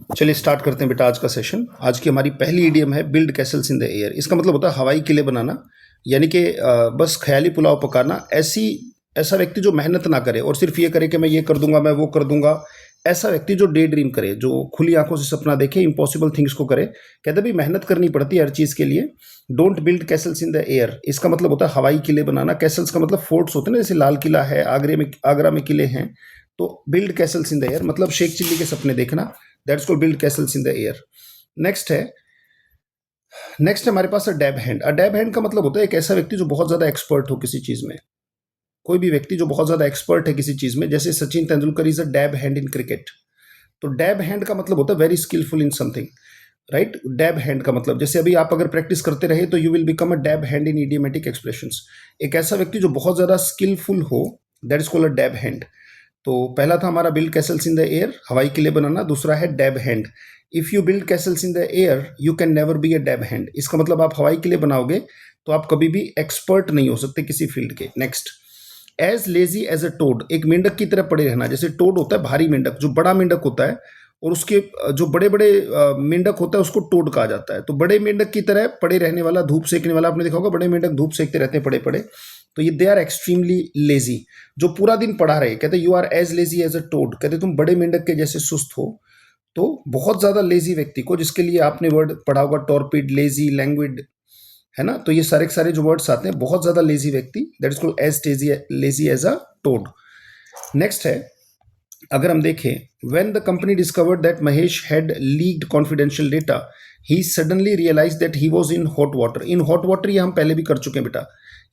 चलिए स्टार्ट करते हैं बेटा आज का सेशन। आज की हमारी पहली इडियम है build Castle's in the air. इसका मतलब होता है हवाई किले बनाना, यानी कि बस ख्याली पुलाव पकाना। ऐसा व्यक्ति जो मेहनत ना करे और सिर्फ ये करे कि मैं ये कर दूंगा, मैं वो कर दूंगा। ऐसा व्यक्ति जो डे ड्रीम करे, जो खुली आंखों से सपना देखे, इम्पॉसिबल थिंग्स को करे। कहते भाई मेहनत करनी पड़ती है हर चीज़ के लिए। Don't build Castle's in the air, इसका मतलब होता है हवाई किले बनाना। कैसल्स का मतलब फोर्ट्स होते हैं ना, जैसे लाल किला है, आगरा में किले हैं। तो build Castle's in the air मतलब शेख चिल्ली के सपने देखना। That's called build Castle's in the air. Next है हमारे पास डैब हैंड। डैब हैंड का मतलब होता है एक ऐसा व्यक्ति जो बहुत ज्यादा एक्सपर्ट हो किसी चीज में। कोई भी व्यक्ति जो बहुत ज्यादा एक्सपर्ट है किसी चीज में, जैसे Sachin Tendulkar is a dab hand in cricket. तो डैब हैंड का मतलब होता है very skilful in something, right. Dab hand का मतलब जैसे अभी आप अगर प्रैक्टिस करते रहे तो you will become a dab hand in idiomatic expressions. एक ऐसा व्यक्ति जो बहुत ज्यादा स्किलफुल हो, that is called a dab hand. तो पहला था हमारा build Castle's in the air, हवाई किले बनाना। दूसरा है dab hand. If you build Castle's in the air you can never be a dab hand. इसका मतलब आप हवाई किले बनाओगे तो आप कभी भी एक्सपर्ट नहीं हो सकते किसी फील्ड के। Next, as lazy as a toad, एक मेंढक की तरह पड़े रहना। जैसे टोड होता है भारी मेंढक, जो बड़ा मेंढक होता है, और उसके जो बड़े बड़े मेंढक होता है उसको टोड कहा जाता है। तो बड़े मेंढक की तरह पड़े रहने वाला, धूप सेकने वाला। आपने देखा होगा बड़े मेंढक धूप सेकते रहते हैं पड़े पड़े। तो ये दे आर एक्सट्रीमली लेजी, जो पूरा दिन पड़ा रहे। कहते you are as lazy as a toad, कहते तुम बड़े मेंढक के जैसे सुस्त हो। तो बहुत ज्यादा लेजी व्यक्ति को, जिसके लिए आपने वर्ड पढ़ा होगा टॉर्पिड, लेजी, लैंग्विड, है ना। तो ये सारे के सारे जो वर्ड्स आते हैं, बहुत ज्यादा लेजी व्यक्ति, that is called as lazy as a toad. Next है, अगर हम देखें, when the company discovered that Mahesh had leaked confidential data he suddenly realised that he was in hot water. In hot water ये हम पहले भी कर चुके हैं बेटा,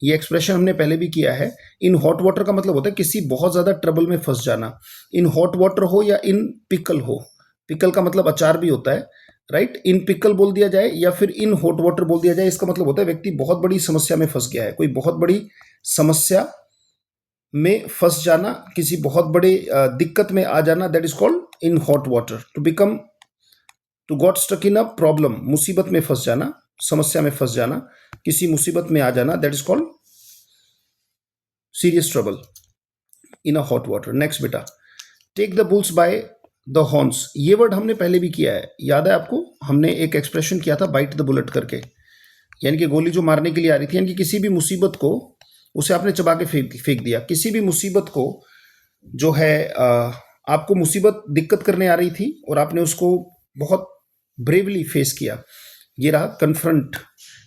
ये एक्सप्रेशन हमने पहले भी किया है। इन हॉट वाटर का मतलब होता है किसी बहुत ज्यादा ट्रबल में फंस जाना। इन हॉट वाटर हो या इन पिकल हो, पिकल का मतलब अचार भी होता है, राइट। इन पिकल बोल दिया जाए या फिर इन हॉट वाटर बोल दिया जाए, इसका मतलब होता है व्यक्ति बहुत बड़ी समस्या में फंस गया है। कोई बहुत बड़ी समस्या में फंस जाना, किसी बहुत बड़े दिक्कत में आ जाना, that is called in hot water. To got stuck in a problem, मुसीबत में फंस जाना, समस्या में फंस जाना, किसी मुसीबत में आ जाना, that is called serious trouble in a hot water. Next बेटा, take the bulls by the horns. ये वर्ड हमने पहले भी किया है, याद है आपको। हमने एक एक्सप्रेशन किया था बाइट द बुलेट करके, यानी कि गोली जो मारने के लिए आ रही थी, यानी कि किसी भी मुसीबत को उसे आपने चबा के फेंक दिया। किसी भी मुसीबत को जो है आपको मुसीबत दिक्कत करने आ रही थी और आपने उसको बहुत ब्रेवली फेस किया। ये रहा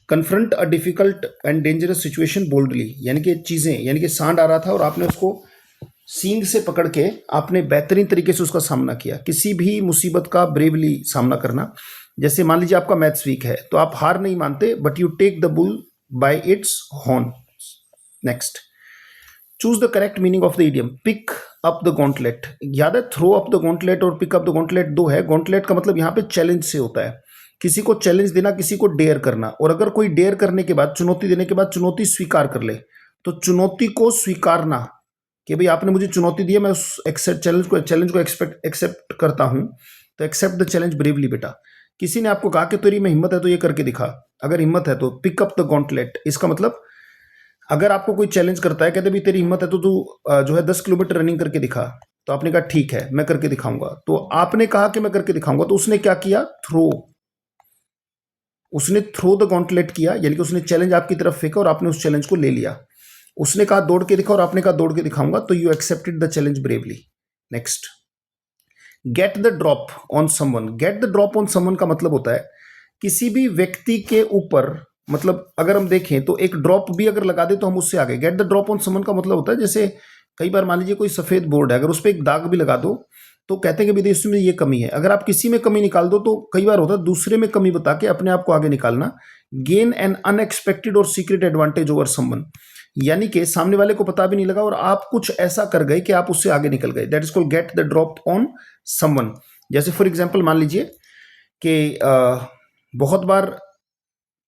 confront a difficult and dangerous situation boldly, यानी कि चीजें, यानी कि सांड आ रहा था और आपने उसको सींग से पकड़ के आपने बेहतरीन तरीके से उसका सामना किया। किसी भी मुसीबत का ब्रेवली सामना करना। जैसे मान लीजिए आपका मैथ्स वीक है तो आप हार नहीं मानते, but you take the bull by its horn. Next, choose the correct meaning of the idiom, pick up the gauntlet. याद है, थ्रो अप द गॉन्टलेट और पिक अप द गॉन्टलेट दो है। गॉन्टलेट का मतलब यहाँ पे चैलेंज से होता है, किसी को चैलेंज देना, किसी को डेयर करना। और अगर कोई डेयर करने के बाद, चुनौती देने के बाद चुनौती स्वीकार कर ले, तो चुनौती को स्वीकारना कि भाई आपने मुझे चुनौती दी है, मैं उस चैलेंज को एक्सेप्ट करता हूं। तो एक्सेप्ट द चैलेंज ब्रेवली बेटा। किसी ने आपको कहा कि तेरी में हिम्मत है तो ये करके दिखा। अगर हिम्मत है तो पिक अप द गॉन्टलेट, इसका मतलब अगर आपको कोई चैलेंज करता है, कहते भी तेरी हिम्मत है तो तू जो है 10 किलोमीटर रनिंग करके दिखा। तो आपने कहा ठीक है मैं करके दिखाऊंगा। तो आपने कहा कि मैं करके दिखाऊंगा, तो उसने क्या किया, उसने थ्रो द गॉन्टलेट किया, यानी कि उसने चैलेंज आपकी तरफ फेंका और आपने उस चैलेंज को ले लिया। उसने कहा दौड़ के दिखा और आपने कहा दौड़ के दिखाऊंगा, तो you accepted the challenge bravely. Next, gate the drop on someone. Gate the drop on someone का मतलब होता है किसी भी व्यक्ति के ऊपर, मतलब अगर हम देखें तो एक ड्रॉप भी अगर लगा दे तो हम उससे आगे। Gate the drop on someone का मतलब होता है जैसे कई बार मान लीजिए कोई सफेद बोर्ड है, अगर उस पर एक दाग भी लगा दो तो कहते हैं कि भाई इसमें ये कमी है। अगर आप किसी में कमी निकाल दो तो कई बार होता है दूसरे में कमी बता के अपने आप को आगे निकालना। गेन एन अनएक्सपेक्टेड और सीक्रेट एडवांटेज ओवर समवन, यानी कि सामने वाले को पता भी नहीं लगा और आप कुछ ऐसा कर गए कि आप उससे आगे निकल गए। That is called get the drop on someone. जैसे फॉर एग्जाम्पल मान लीजिए कि बहुत बार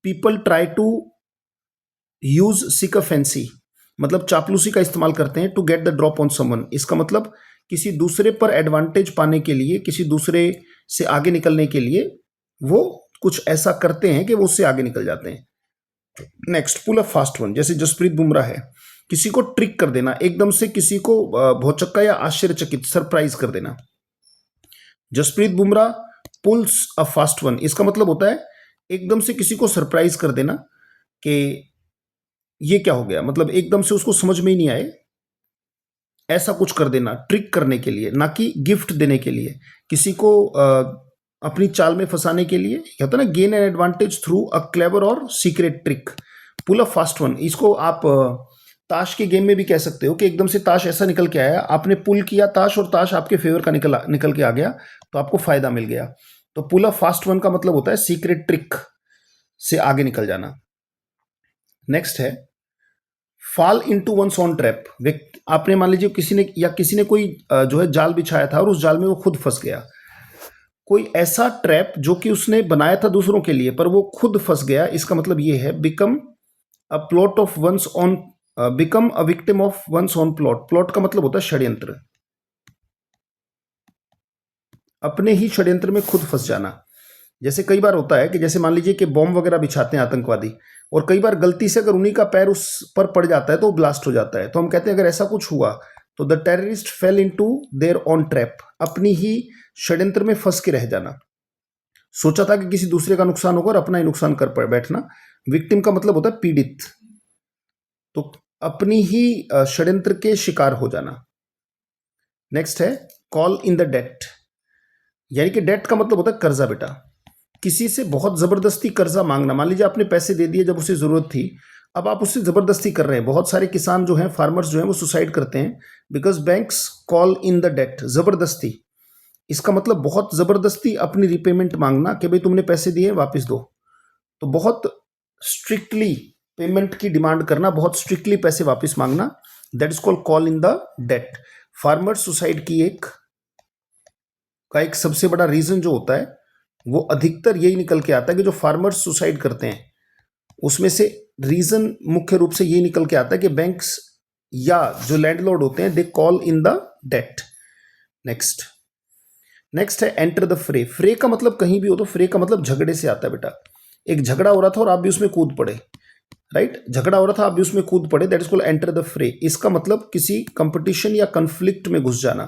people try to use sycophancy, मतलब चापलूसी का इस्तेमाल करते हैं to get the drop on someone. इसका मतलब किसी दूसरे पर एडवांटेज पाने के लिए, किसी दूसरे से आगे निकलने के लिए वो कुछ ऐसा करते हैं कि वो उससे आगे निकल जाते हैं। Next, pull a fast one. जैसे जसप्रीत बुमराह है, किसी को ट्रिक कर देना, एकदम से किसी को भौचक्का या आश्चर्यचकित, सरप्राइज कर देना। Jasprit Bumrah pulls a fast one, इसका मतलब होता है एकदम से किसी को सरप्राइज कर देना कि ये क्या हो गया, मतलब एकदम से उसको समझ में ही नहीं आए, ऐसा कुछ कर देना ट्रिक करने के लिए, ना कि गिफ्ट देने के लिए, किसी को अपनी चाल में फंसाने के लिए। कहता है ना, gain an advantage through a clever और secret trick. Pull a fast one, इसको आप ताश के गेम में भी कह सकते हो कि एकदम से ताश ऐसा निकल के आया, आपने पुल किया ताश और ताश आपके फेवर का निकल के आ गया, तो आपको फायदा मिल गया। तो पुल अ फास्ट वन का मतलब होता है सीक्रेट ट्रिक से आगे निकल जाना। नेक्स्ट है fall into one's own trap. आपने मान लीजिए किसी ने कोई जो है जाल बिछाया था और उस जाल में वो खुद फंस गया। कोई ऐसा ट्रैप जो कि उसने बनाया था दूसरों के लिए पर वो खुद फंस गया, इसका मतलब ये है become a plot of one's own, become a victim of one's own plot. Plot का मतलब होता है षड्यंत्र, अपने ही षड्यंत्र में खुद फंस जाना। जैसे कई बार होता है कि जैसे मान लीजिए कि बॉम्ब वगैरह बिछाते हैं आतंकवादी, और कई बार गलती से अगर उन्हीं का पैर उस पर पड़ जाता है तो वो ब्लास्ट हो जाता है। तो हम कहते हैं अगर ऐसा कुछ हुआ तो the terrorist fail into their on trap, अपनी ही षड्यंत्र में फंस के रह जाना। सोचा था कि किसी दूसरे का नुकसान होगा और अपना ही नुकसान कर बैठना। विक्टिम का मतलब होता है पीड़ित, तो अपनी ही षड्यंत्र के शिकार हो जाना। नेक्स्ट है कॉल इन द डेट, यानी कि डेट का मतलब होता है कर्जा बेटा। किसी से बहुत जबरदस्ती कर्जा मांगना, मान लीजिए आपने पैसे दे दिए जब उसे जरूरत थी, अब आप उससे जबरदस्ती कर रहे हैं। बहुत सारे किसान जो हैं, फार्मर्स जो हैं, वो सुसाइड करते हैं because banks call in the debt, जबरदस्ती। इसका मतलब बहुत जबरदस्ती अपनी रिपेमेंट मांगना कि भाई तुमने पैसे दिए वापस दो। तो बहुत स्ट्रिक्टली पेमेंट की डिमांड करना, बहुत स्ट्रिक्टली पैसे वापस मांगना, that is called call in the debt. Farmer suicide की एक सबसे बड़ा रीजन जो होता है वो अधिकतर यही निकल के आता है कि जो फार्मर्स सुसाइड करते हैं उसमें से रीजन मुख्य रूप से यही निकल के आता है कि बैंक्स या जो लैंडलॉर्ड होते हैं they call in the debt. Next है एंटर द फ्रे। फ्रे का मतलब कहीं भी हो तो फ्रे का मतलब झगड़े से आता है बेटा। एक झगड़ा हो रहा था और आप भी उसमें कूद पड़े, राइट? झगड़ा हो रहा था, आप भी उसमें कूद पड़े, that is called enter the फ्रे। इसका मतलब किसी कंपटीशन या कंफ्लिक्ट में घुस जाना।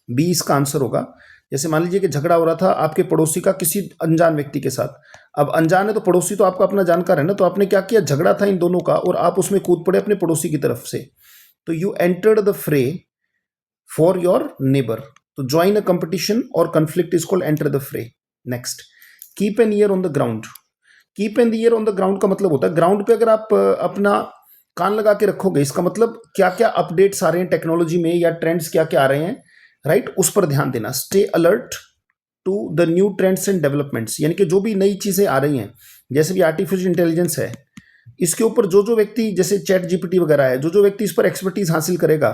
बी इसका आंसर होगा। जैसे मान लीजिए कि झगड़ा हो रहा था आपके पड़ोसी का किसी अनजान व्यक्ति के साथ। अब अनजान है तो पड़ोसी तो आपका अपना जानकार है ना, तो आपने क्या किया, झगड़ा था इन दोनों का और आप उसमें कूद पड़े अपने पड़ोसी की तरफ से। तो यू एंटर्ड द फ्रे फॉर योर नेबर। तो ज्वाइन अ कंपटीशन और conflict is called enter the फ्रे। Next, keep an year on the ground. Keep an year on the ground का मतलब होता है ग्राउंड पे अगर आप अपना कान लगा के रखोगे, इसका मतलब क्या क्या अपडेट्स आ रहे हैं टेक्नोलॉजी में या ट्रेंड्स क्या क्या आ रहे हैं, राइट, उस पर ध्यान देना। Stay alert to the new trends and developments, यानी कि जो भी नई चीजें आ रही हैं, जैसे भी आर्टिफिशियल इंटेलिजेंस है, इसके ऊपर जो जो व्यक्ति, जैसे चैट जीपीटी वगैरह है, जो जो व्यक्ति इस पर एक्सपर्टीज हासिल करेगा,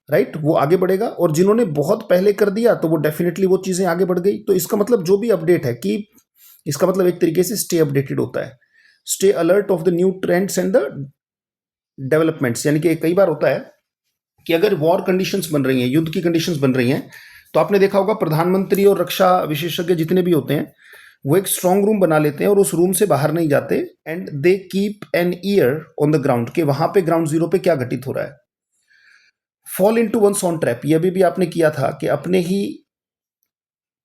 राइट, वो आगे बढ़ेगा। और जिन्होंने बहुत पहले कर दिया तो वो डेफिनेटली वो चीजें आगे बढ़ गई। तो इसका मतलब जो भी अपडेट है, कि इसका मतलब एक तरीके से स्टे अपडेटेड होता है। Stay alert of the new trends and the developments, यानी कि कई बार होता है कि अगर वॉर कंडीशंस बन रही हैं, युद्ध की कंडीशंस बन रही हैं, तो आपने देखा होगा प्रधानमंत्री और रक्षा विशेषज्ञ जितने भी होते हैं वो एक स्ट्रांग रूम बना लेते हैं और उस रूम से बाहर नहीं जाते, and they keep an year on the ground, कि वहां पे ग्राउंड जीरो पे क्या घटित हो रहा है। Fall into one's own trap, ये भी आपने किया था कि अपने ही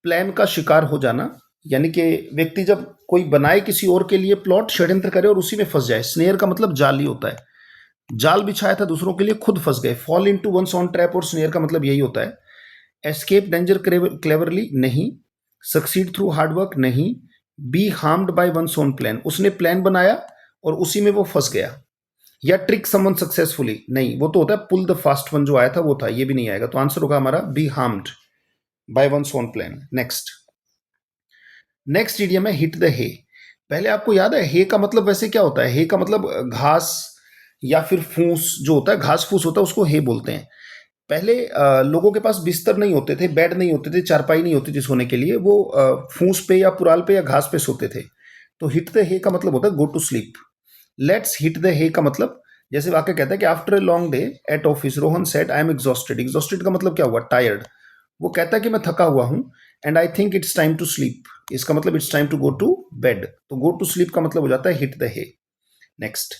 प्लान का शिकार हो जाना, यानी कि व्यक्ति जब कोई बनाए किसी और के लिए प्लॉट, षड्यंत्र करे और उसी में फंस जाए। स्नेयर का मतलब जाल ही होता है, जाल बिछाया था दूसरों के लिए, खुद फंस गए। Fall into one's own trap और स्नेयर का मतलब यही होता है। एस्केप डेंजर क्लेवरली, नहीं। सक्सीड थ्रू हार्डवर्क, नहीं। Be harmed by one's own plan, उसने प्लान बनाया और उसी में वो फंस गया। या ट्रिक समवन सक्सेसफुली, नहीं, वो तो होता है पुल द फास्ट वन जो आया था वो था, ये भी नहीं आएगा। तो आंसर होगा हमारा be harmed by one's own plan. Next idiom है हिट द हे। पहले आपको याद है हे का मतलब वैसे क्या होता है? हे का मतलब घास या फिर फूस, जो होता है घास फूस होता है, उसको हे बोलते हैं। पहले लोगों के पास बिस्तर नहीं होते थे, बेड नहीं होते थे, चारपाई नहीं होती थी सोने के लिए, वो फूस पे या पुराल पे या घास पे सोते थे। तो हिट द हे का मतलब होता है go to sleep. Let's hit the hay का मतलब, जैसे वाक्य कहता है कि after a long day at office Rohan said I am exhausted. Exhausted का मतलब क्या हुआ? टायर्ड। वो कहता है कि मैं थका हुआ हूं, and I think it's time to sleep. इसका मतलब it's time to go to bed. तो गो टू स्लीप का मतलब हो जाता है hit the hay. Next,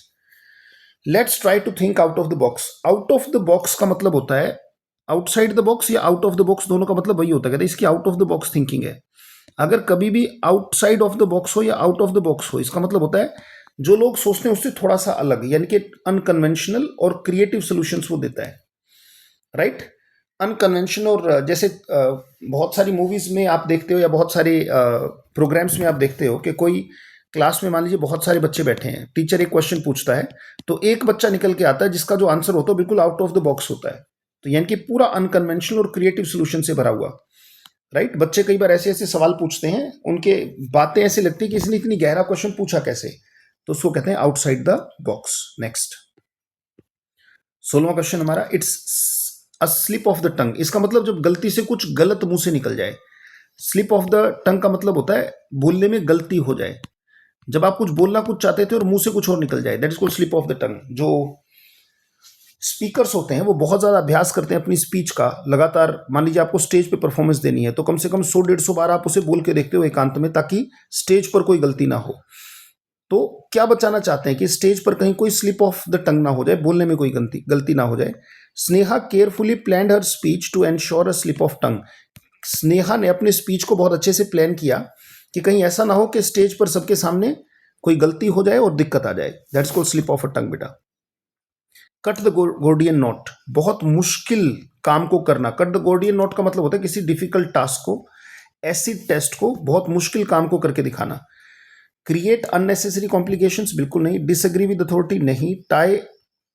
let's try to think out of the box. Out of the box का मतलब होता है आउटसाइड द बॉक्स या आउट ऑफ द बॉक्स, दोनों का मतलब वही होता है। कहते हैं इसकी out of the box thinking है। अगर कभी भी आउटसाइड ऑफ द बॉक्स हो या आउट ऑफ द बॉक्स हो, इसका मतलब होता है जो लोग सोचते हैं उससे थोड़ा सा अलग, यानी कि अनकन्वेंशनल और क्रिएटिव सॉल्यूशंस वो देता है, राइट। अनकन्वेंशनल और जैसे बहुत सारी मूवीज में आप देखते हो या बहुत सारे प्रोग्राम्स में आप देखते हो कि कोई क्लास में मान लीजिए बहुत सारे बच्चे बैठे हैं, टीचर एक क्वेश्चन पूछता है तो एक बच्चा निकल के आता है जिसका जो आंसर होता है बिल्कुल आउट ऑफ द बॉक्स होता है, तो यानी कि पूरा अनकन्वेंशनल और क्रिएटिव सोल्यूशन से भरा हुआ, राइट। बच्चे कई बार ऐसे ऐसे सवाल पूछते हैं, उनके बातें ऐसी लगती है कि इसने इतनी गहरा क्वेश्चन पूछा कैसे, तो उसको कहते हैं आउटसाइड द बॉक्स। नेक्स्ट 16वां क्वेश्चन हमारा, it's a slip of the tongue. इसका मतलब जब गलती से कुछ गलत मुंह से निकल जाए। स्लिप ऑफ द टंग का मतलब होता है बोलने में गलती हो जाए, जब आप कुछ बोलना कुछ चाहते थे और मुंह से कुछ और निकल जाए, that is called slip of the टंग। जो स्पीकर्स होते हैं वो बहुत ज़्यादा अभ्यास करते हैं अपनी स्पीच का लगातार। मान लीजिए आपको स्टेज पे परफॉर्मेंस देनी है तो कम से कम 100-150 बार आप उसे बोल के देखते हो एकांत में, ताकि स्टेज पर कोई गलती ना हो। तो क्या बचाना चाहते हैं कि स्टेज पर कहीं कोई स्लिप ऑफ द टंग ना हो जाए, बोलने में कोई गलती ना हो जाए। Sneha carefully planned her speech to ensure a slip of tongue. Sneha ने अपने स्पीच को बहुत अच्छे से प्लान किया कि कहीं ऐसा ना हो कि स्टेज पर सबके सामने कोई गलती हो जाए और दिक्कत आ जाए, that's called slip of a tongue बेटा। कट द गोर्डियन नॉट, बहुत मुश्किल काम को करना। कट द गोर्डियन नॉट का मतलब होता है किसी डिफिकल्ट टास्क को, एसिड टेस्ट को, बहुत मुश्किल काम को करके दिखाना। क्रिएट अननेसेसरी कॉम्प्लिकेशंस, बिल्कुल नहीं। डिसएग्री विद अथॉरिटी, नहीं। टाई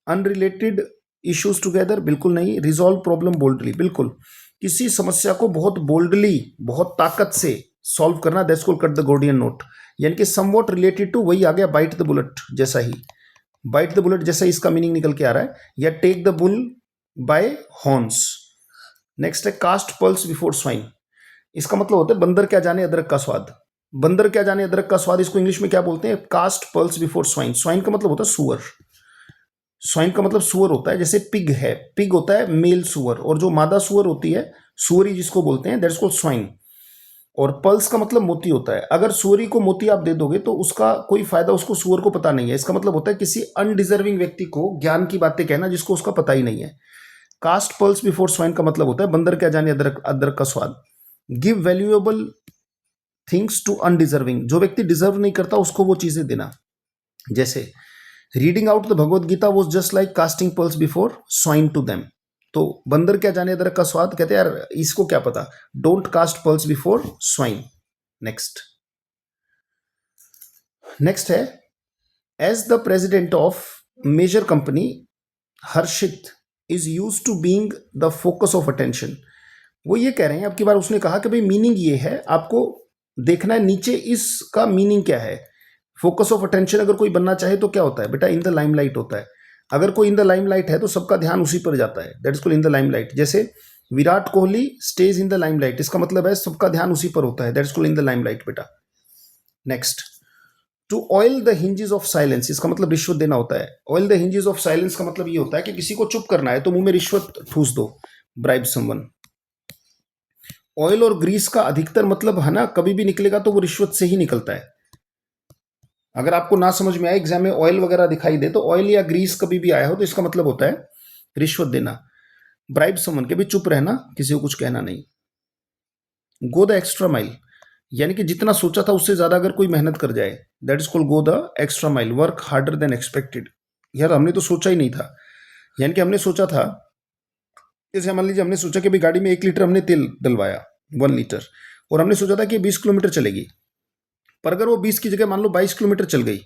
अनरिलेटेड इश्यूज टुगेदर, बिल्कुल नहीं। रिजॉल्व प्रॉब्लम बोल्डली, बिल्कुल। किसी समस्या को बहुत बोल्डली, बहुत ताकत से सॉल्व करना, that's called cut the Gordian knot. यानी कि समवॉट रिलेटेड टू, वही आ गया बाइट द बुलेट जैसा ही, बाइट द बुलेट जैसा इसका मीनिंग निकल के आ रहा है, या take the bull by horns. Next है कास्ट पल्स बिफोर स्वाइन। इसका मतलब होता है बंदर क्या जाने अदरक का स्वाद। बंदर क्या जाने अदरक का स्वाद, इसको इंग्लिश में क्या बोलते हैं? Cast pearls before swine. Swine का मतलब होता है सुअर। स्वाइन का मतलब सुअर होता है, जैसे पिग है, पिग होता है मेल सुअर, और जो मादा सुअर होती है, सुअरी जिसको बोलते हैं, दैट्स कॉल्ड स्वाइन। और पल्स का मतलब मोती होता है। अगर सुअरी को मोती आप दे दोगे तो उसका कोई फायदा उसको सुअर को पता नहीं है। इसका मतलब होता है किसी अनडिजर्विंग व्यक्ति को ज्ञान की बातें कहना जिसको उसका पता ही नहीं है। कास्ट पल्स बिफोर स्वाइन का मतलब होता है बंदर क्या जाने अदरक अदरक का स्वाद। Give valuable things to undeserving, जो व्यक्ति डिजर्व नहीं करता उसको वो चीजें देना। जैसे reading out the Bhagavad Gita was just like casting pearls before swine to them. तो बंदर क्या जाने अदरक का स्वाद, कहते हैं यार इसको क्या पता, don't cast pearls before swine. Next है, as the president of major company Harshit is used to being the focus of attention. वो ये कह रहे हैं, अब की बार उसने कहा कि भाई मीनिंग ये है, आपको देखना है नीचे इसका मीनिंग क्या है। फोकस ऑफ अटेंशन अगर कोई बनना चाहे तो क्या होता है बेटा, इन द लाइमलाइट होता है। अगर कोई इन द लाइमलाइट है तो सबका ध्यान उसी पर जाता है, that is called in the limelight. जैसे Virat Kohli stays in the limelight, इसका मतलब है सबका ध्यान उसी पर होता है, that is called in the limelight बेटा। Next, to oil the hinges of silence, इसका मतलब रिश्वत देना होता है। Oil the hinges of silence का मतलब ये होता है कि किसी को चुप करना है तो मुंह में रिश्वत ठूस दो, ब्राइब समवन। ऑयल और ग्रीस का अधिकतर मतलब है ना, कभी भी निकलेगा तो वो रिश्वत से ही निकलता है। अगर आपको ना समझ में आए, एग्जाम में ऑयल वगैरह दिखाई दे तो ऑयल या ग्रीस कभी भी आया हो तो इसका मतलब होता है रिश्वत देना। ब्राइब समवन के भी चुप रहना, किसी को कुछ कहना नहीं। गो द एक्स्ट्रा माइल, यानी कि जितना सोचा था उससे ज्यादा अगर कोई मेहनत कर जाए, that is called go the extra mile. Work harder than expected, यार हमने तो सोचा ही नहीं था, यानी कि हमने सोचा था, जैसे मान लीजिए हमने सोचा कि भाई गाड़ी में 1 लीटर हमने तेल डलवाया, 1 लीटर, और हमने सोचा था कि 20 किलोमीटर चलेगी, पर अगर वो 20 की जगह मान लो 22 किलोमीटर चल गई,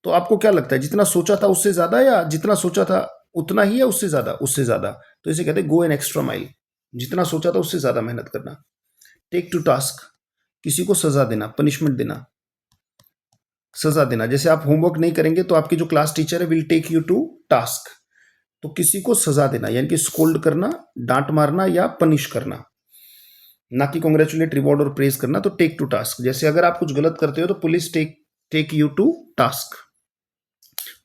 तो आपको क्या लगता है जितना सोचा था उससे ज्यादा, या जितना सोचा था उतना ही, या उससे ज्यादा? उससे ज्यादा। तो इसे कहते हैं गो एन एक्स्ट्रा माइल, जितना सोचा था उससे ज्यादा मेहनत करना। टेक टू टास्क, किसी को सजा देना, पनिशमेंट देना, सजा देना। जैसे आप होमवर्क नहीं करेंगे तो आपकी जो क्लास टीचर है will take you to task, तो किसी को सजा देना यानी कि स्कोल्ड करना, डांट मारना या पनिश करना, ना कि कॉन्ग्रेचुलेट, रिवॉर्ड और प्रेज करना। तो टेक टू टास्क, जैसे अगर आप कुछ गलत करते हो तो police take you to task.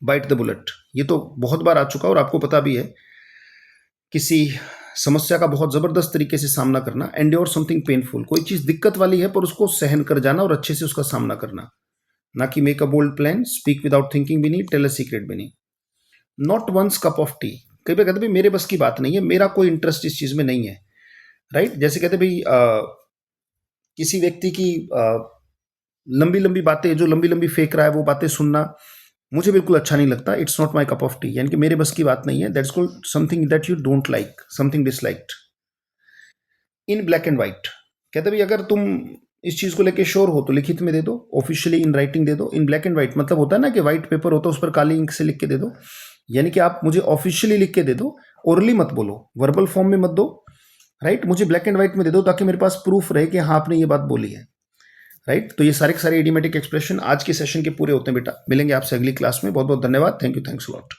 Bite the bullet, ये तो बहुत बार आ चुका और आपको पता भी है। किसी समस्या का बहुत जबरदस्त तरीके से सामना करना। एंड्योर समथिंग पेनफुल, कोई चीज दिक्कत वाली है पर उसको सहन कर जाना और अच्छे से उसका सामना करना, ना कि make a bold plan, speak without thinking भी नहीं, टेल अ सीक्रेट भी नहीं। Not one's cup of tea, कई बार कहते भाई मेरे बस की बात नहीं है, मेरा कोई इंटरेस्ट इस चीज में नहीं है, राइट। जैसे कहते भाई किसी व्यक्ति की लंबी लंबी बातें, जो लंबी लंबी फेंक रहा है, वो बातें सुनना मुझे बिल्कुल अच्छा नहीं लगता. It's not my cup of T, यानी कि मेरे बस की बात नहीं है. That's called something that you don't like, something disliked. In black and white, कहते भाई अगर तुम इस चीज को लेके श्योर हो तो लिखित में दे दो, ऑफिशियली इन राइटिंग दे दो. इन ब्लैक एंड वाइट मतलब होता है ना कि व्हाइट पेपर होता है, उस पर काली इंक से लिख के दे दो. यानी कि आप मुझे ऑफिशियली लिख के दे दो, ओरली मत बोलो, वर्बल फॉर्म में मत दो. राइट, मुझे ब्लैक एंड व्हाइट में दे दो ताकि मेरे पास प्रूफ रहे कि हाँ आपने ये बात बोली है. राइट, तो ये सारे के सारे इडियोमेटिक एक्सप्रेशन आज के सेशन के पूरे होते हैं बेटा. मिलेंगे आपसे अगली क्लास में. बहुत बहुत धन्यवाद. Thank you, thanks a lot.